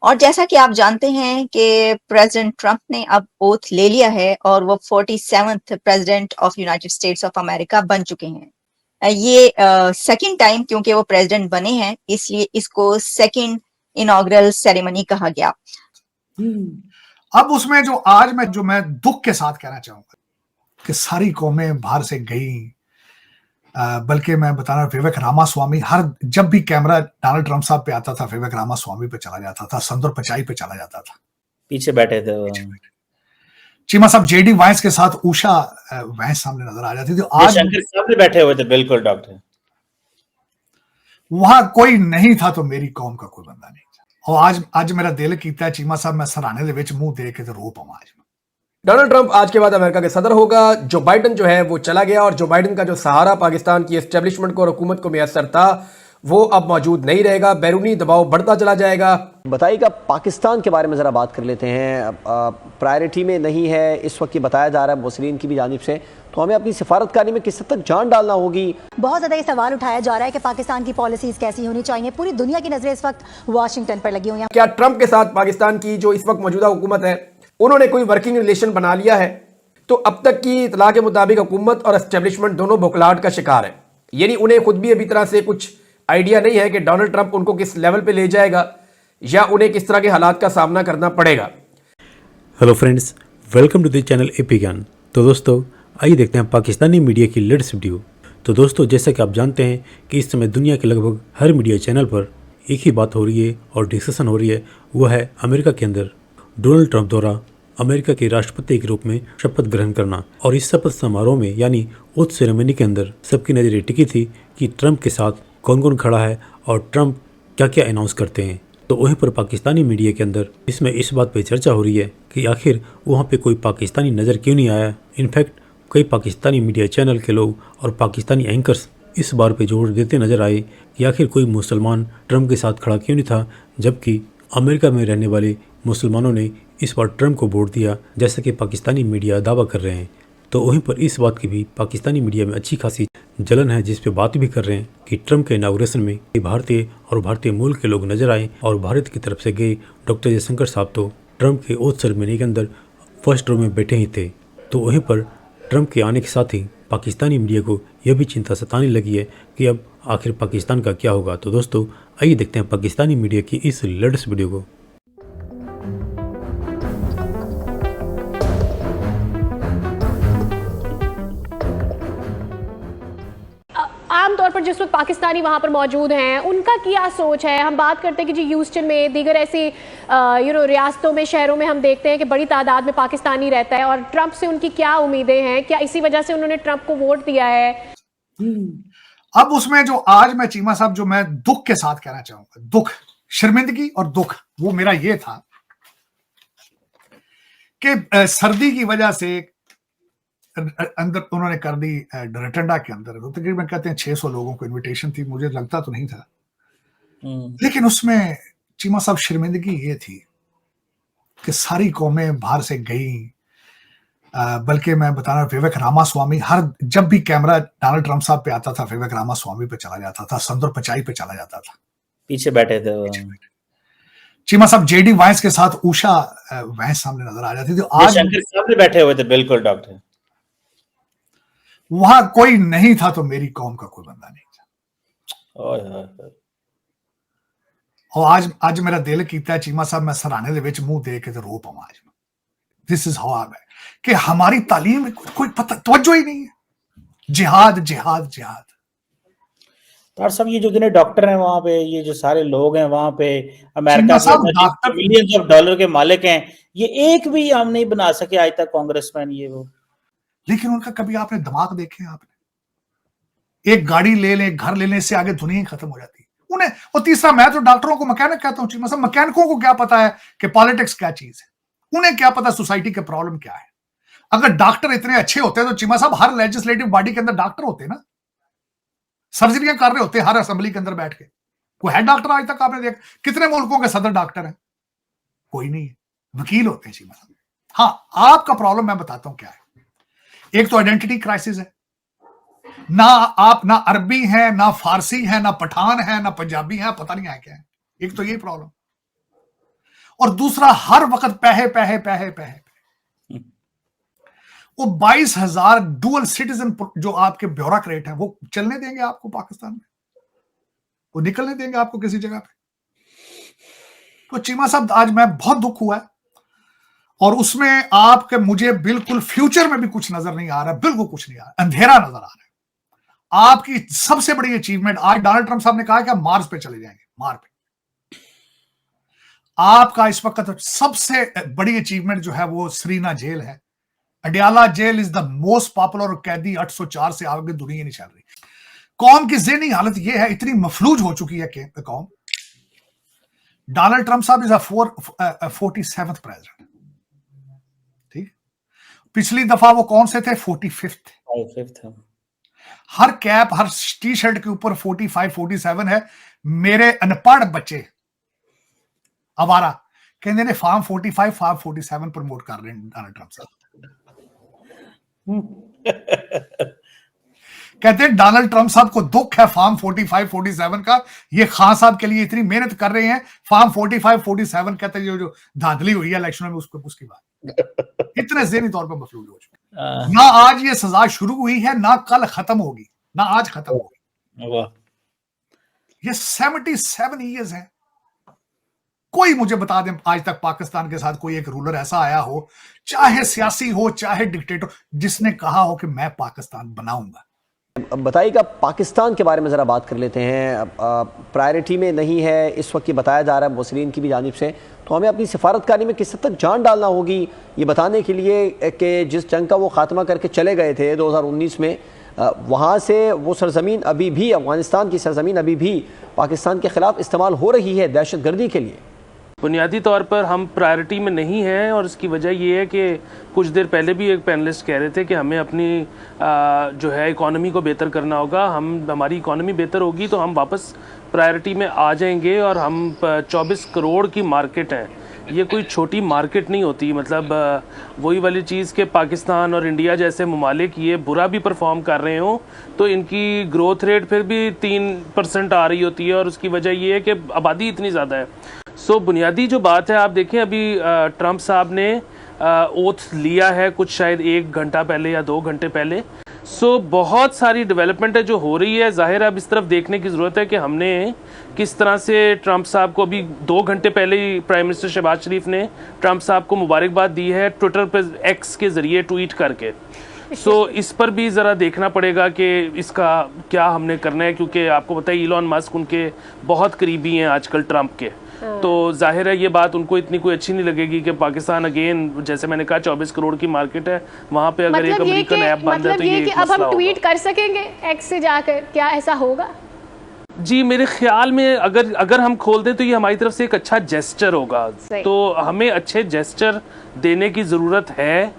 और जैसा कि आप जानते हैं कि प्रेसिडेंट ट्रंप ने अब ओथ ले लिया है और वो 47th president of United states of America बन चुके हैं। ये सेकंड टाइम क्योंकि वो प्रेसिडेंट बने हैं, इसलिए इसको सेकंड इनॉग्रल सेरेमनी कहा गया। अब उसमें जो मैं दुख के साथ कहना चाहूंगा कि सारी कौमें बाहर से गई, बल्कि मैं बता रहा हूं विवेक रामास्वामी, जब भी कैमरा डोनाल्ड ट्रंप साहब पे आता था विवेक रामास्वामी पे चला जाता था, संदर पिचाई पे चला जाता था, पीछे बैठे थे चीमा साहब जेडी वाइस के साथ उषा वाइस सामने नजर आ जाती थी। आज शंकर साहब भी बैठे हुए थे, बिल्कुल डॉक्टर, वहां कोई नहीं था तो मेरी कौम का कोई बंदा नहीं था। और आज मेरा दिल कीता है चीमा साहब मैं सराहने दे विच मुंह देख के तो रो पावां। आज डोनाल्ड ट्रंप आज के बाद अमेरिका के सदर होगा। जो बाइडन जो है वो चला गया और जो बाइडन का जो सहारा पाकिस्तान की एस्टेब्लिशमेंट को और हुकूमत को मैसर था वो अब मौजूद नहीं रहेगा। बैरूनी दबाव बढ़ता चला जाएगा। बताइएगा, पाकिस्तान के बारे में ज़रा बात कर लेते हैं। प्रायोरिटी में नहीं है इस वक्त, ये बताया जा रहा है मुस्लिम की भी जानिब से, तो हमें अपनी सिफारतकारी में किस हद तक जान डालना होगी। बहुत ज़्यादा ये सवाल उठाया जा रहा है कि पाकिस्तान की पॉलिसीज़ कैसी होनी चाहिए। पूरी दुनिया की नज़रें इस वक्त वाशिंगटन पर लगी हुई हैं। क्या ट्रंप के साथ पाकिस्तान की जो इस वक्त मौजूदा हुकूमत है उन्होंने कोई वर्किंग रिलेशन बना लिया है? तो अब तक की इतला के मुताबिक हुकूमत और एस्टेब्लिशमेंट दोनों बुखलाहट का शिकार है। यानी उन्हें खुद भी अभी तरह से कुछ आइडिया नहीं है कि डोनाल्ड ट्रंप उनको किस लेवल पे ले जाएगा या उन्हें किस तरह के हालात का सामना करना पड़ेगा। Hello friends, welcome to the channel AP Gyan. तो दोस्तों आइए देखते हैं पाकिस्तानी मीडिया की लेटेस्ट वीडियो। तो दोस्तों जैसा कि आप जानते हैं कि इस समय दुनिया के लगभग हर मीडिया चैनल पर एक ही बात हो रही है और डिस्कशन हो रही है, वह है अमेरिका के अंदर डोनाल्ड ट्रंप द्वारा अमेरिका के राष्ट्रपति के रूप में शपथ ग्रहण करना। और इस शपथ समारोह में यानी ओथ सेरेमनी के अंदर सबकी नज़रें टिकी थी कि ट्रंप के साथ कौन कौन खड़ा है और ट्रंप क्या क्या अनाउंस करते हैं। तो वहीं पर पाकिस्तानी मीडिया के अंदर इसमें इस बात पे चर्चा हो रही है कि आखिर वहाँ पे कोई पाकिस्तानी नज़र क्यों नहीं आया। इनफैक्ट कई पाकिस्तानी मीडिया चैनल के लोग और पाकिस्तानी एंकर्स इस बार पे जोर देते नजर आए कि आखिर कोई मुसलमान ट्रंप के साथ खड़ा क्यों नहीं था, जबकि अमेरिका में रहने वाले मुसलमानों ने इस बार ट्रंप को वोट दिया, जैसा कि पाकिस्तानी मीडिया दावा कर रहे हैं। तो वहीं पर इस बात की भी पाकिस्तानी मीडिया में अच्छी खासी जलन है, जिस पे बात भी कर रहे हैं कि ट्रंप के इनाग्रेशन में भारतीय और भारतीय मूल के लोग नजर आए और भारत की तरफ से गए डॉक्टर जयशंकर साहब तो ट्रंप के ओथ सेरेमनी के अंदर फर्स्ट रो में बैठे ही थे। तो वहीं पर ट्रंप के आने के साथ ही पाकिस्तानी मीडिया को यह भी चिंता सताने लगी है कि अब आखिर पाकिस्तान का क्या होगा। तो दोस्तों आइए देखते हैं पाकिस्तानी मीडिया की इस लेटेस्ट वीडियो को। आमतौर पर जिस वक्त पाकिस्तानी वहाँ पर मौजूद हैं उनका क्या सोच है। हम बात करते हैं कि जी ह्यूस्टन में, दीगर ऐसी रियासतों में, शहरों में हम देखते हैं कि बड़ी तादाद में पाकिस्तानी रहता है और ट्रंप से उनकी क्या उम्मीदें हैं, क्या इसी वजह से उन्होंने ट्रंप को वोट दिया है। अब उसमें आज मैं चीमा साहब जो मैं दुख के साथ कहना चाहूंगा, दुख, शर्मिंदगी और दुख, वो मेरा ये था कि सर्दी की वजह से अंदर उन्होंने कर दी डरटंडा के अंदर, तो तकरीबन कहते हैं 600 लोगों को इनविटेशन थी, मुझे लगता तो नहीं था, लेकिन उसमें चीमा साहब शर्मिंदगी ये थी कि सारी कौमें बाहर से गई, बल्कि मैं बता रहा हूं विवेक रामास्वामी, जब भी कैमरा डोनाल्ड ट्रंप साहब पे आता था विवेक रामास्वामी पे चला जाता था, संदर पिचाई पे चला जाता था, पीछे बैठे थे चीमा साहब जेडी वाइस के साथ उषा वाइस सामने नजर आ जाती थी। आज शंकर साहब भी बैठे हुए थे, बिल्कुल डॉक्टर, वहां कोई नहीं था तो मेरी कौम का कोई बंदा नहीं था। और आज मेरा दिल कीता है चीमा साहब मैं सराहने दे विच मुंह देख के तो रो पावां। आज दिस इज हाउ है कि हमारी तालीम में कोई पता तवज्जो ही नहीं है। जिहाद जिहाद जिहाद। डॉक्टर साहब ये जो जितने डॉक्टर हैं वहां पे, ये जो सारे लोग हैं वहां पे, अमेरिका के मिलियंस ऑफ डॉलर के मालिक हैं, ये एक भी हम नहीं बना सके आज तक कांग्रेसमैन ये वो। लेकिन उनका कभी आपने दिमाग देखे? आपने एक गाड़ी ले ले, घर ले ले, से आगे दुनिया ही खत्म हो जाती है उन्हें। और तीसरा, मैं तो डॉक्टरों को मैकेनिक कहता हूँ चीमा साहब, मैकेनिकों को क्या पता है कि पॉलिटिक्स क्या चीज है, उन्हें क्या पता सोसाइटी के प्रॉब्लम क्या है। अगर डॉक्टर इतने अच्छे होते हैं तो चीमा साहब हर लेजिस्लेटिव बॉडी के अंदर डॉक्टर होते ना, सर्जरियां कर रहे होते हर असेंबली के अंदर बैठ के। कोई है डॉक्टर आज तक आपने देखा? कितने मुल्कों के सदर डॉक्टर हैं? कोई नहीं है, वकील होते हैं चीमा साहब। हाँ, आपका प्रॉब्लम मैं बताता हूं क्या है। एक तो आइडेंटिटी क्राइसिस है, ना आप ना अरबी हैं, ना फारसी हैं, ना पठान है, ना पंजाबी है, पता नहीं है क्या है। एक तो ये प्रॉब्लम। और दूसरा हर वक्त पैहे पैहे पैहे पैहे। वो 22,000 डुअल सिटीजन जो आपके ब्यूरोक्रेट हैं, वो चलने देंगे आपको पाकिस्तान में? वो निकलने देंगे आपको किसी जगह पे? तो चीमा साहब, आज मैं बहुत दुख हुआ है, और उसमें आपके मुझे बिल्कुल फ्यूचर में भी कुछ नजर नहीं आ रहा, बिल्कुल कुछ नहीं आ रहा, अंधेरा नजर आ रहा है। आपकी सबसे बड़ी अचीवमेंट, आज डोनाल्ड ट्रंप साहब ने कहा कि हम मार्स पे चले जाएंगे, मार्स पे। आपका इस वक्त सबसे बड़ी अचीवमेंट जो है वो सरीना जेल है। Adiala jail is the most popular कैदी, 804 से आगे दुनिया नहीं चल रही। कौम की ज़हनी हालत यह है, इतनी मफलूज हो चुकी है कि कौम। डोनाल्ड ट्रंप साहब इज अ 47th प्रेसिडेंट, ठीक। पिछली दफा वो कौन से थे? 45th। हर कैप, हर टी शर्ट के ऊपर 45, 47 है। मेरे अनपढ़ बच्चे आवारा कहते ने फार्म 45, फार्म 47 प्रमोट कर रहे हैं डोनाल्ड ट्रंप साहब। कहते हैं डोनाल्ड ट्रंप साहब को दुख है फार्म 45, 47 का। ये खान साहब के लिए इतनी मेहनत कर रहे हैं, फार्म 45, 47 कहते हैं जो धांधली हुई है इलेक्शन में उसकी बात। इतने ज़हनी तौर पर मफलूज हो चुके। ना आज ये सजा शुरू हुई है, ना कल खत्म होगी, ना आज खत्म होगी। ये 77 ईयर्स है। कोई मुझे बता दें आज तक पाकिस्तान के साथ कोई एक रूलर ऐसा आया हो, चाहे सियासी हो चाहे डिक्टेटर, जिसने कहा हो कि मैं पाकिस्तान बनाऊंगा। बताइएगा, पाकिस्तान के बारे में ज़रा बात कर लेते हैं। प्रायोरिटी में नहीं है इस वक्त, ये बताया जा रहा है मुस्लिम की भी जानिब से, तो हमें अपनी सफारतकारी में किस हद तक जान डालना होगी ये बताने के लिए कि जिस जंग का वो खात्मा करके चले गए थे 2019 में, वहाँ से वो सरजमीन अभी भी, अफगानिस्तान की सरजमीन अभी भी पाकिस्तान के ख़िलाफ़ इस्तेमाल हो रही है दहशतगर्दी के लिए। बुनियादी तौर पर हम प्रायोरिटी में नहीं हैं, और इसकी वजह ये है कि कुछ देर पहले भी एक पैनलिस्ट कह रहे थे कि हमें अपनी जो है इकॉनमी को बेहतर करना होगा। हमारी इकॉनमी बेहतर होगी तो हम वापस प्रायोरिटी में आ जाएंगे। और हम 24 करोड़ की मार्केट है, ये कोई छोटी मार्केट नहीं होती। मतलब वही वाली चीज़ कि पाकिस्तान और इंडिया जैसे ममालिक ये बुरा भी परफॉर्म कर रहे हों तो इनकी ग्रोथ रेट फिर भी 3% आ रही होती है, और उसकी वजह ये है कि आबादी इतनी ज़्यादा है। सो बुनियादी जो बात है, आप देखें अभी ट्रंप साहब ने ओथ लिया है कुछ शायद 1 घंटा पहले या 2 घंटे पहले। सो बहुत सारी डेवलपमेंट है जो हो रही है। जाहिर है अब इस तरफ देखने की ज़रूरत है कि हमने किस तरह से ट्रंप साहब को, अभी 2 घंटे पहले ही प्राइम मिनिस्टर शहबाज शरीफ ने ट्रंप साहब को मुबारकबाद दी है ट्विटर पर, एक्स के ज़रिए ट्वीट करके। सो इस पर भी ज़रा देखना पड़ेगा कि इसका क्या हमने करना है, क्योंकि आपको पता है इलॉन मस्क उनके बहुत करीबी हैं आजकल ट्रंप के। तो जाहिर है ये बात उनको इतनी कोई अच्छी नहीं लगेगी कि पाकिस्तान अगेन, जैसे मैंने कहा 24 करोड़ की मार्केट है, वहाँ पे अगर एक अमेरिकन ऐप बंद है तो ये अब हम ट्वीट कर सकेंगे एक्स से जाकर, क्या ऐसा होगा? जी मेरे ख्याल में अगर हम खोल दें तो ये हमारी तरफ से एक अच्छा जेस्चर होगा। तो हमें अच्छे जेस्चर देने की ज़रूरत है।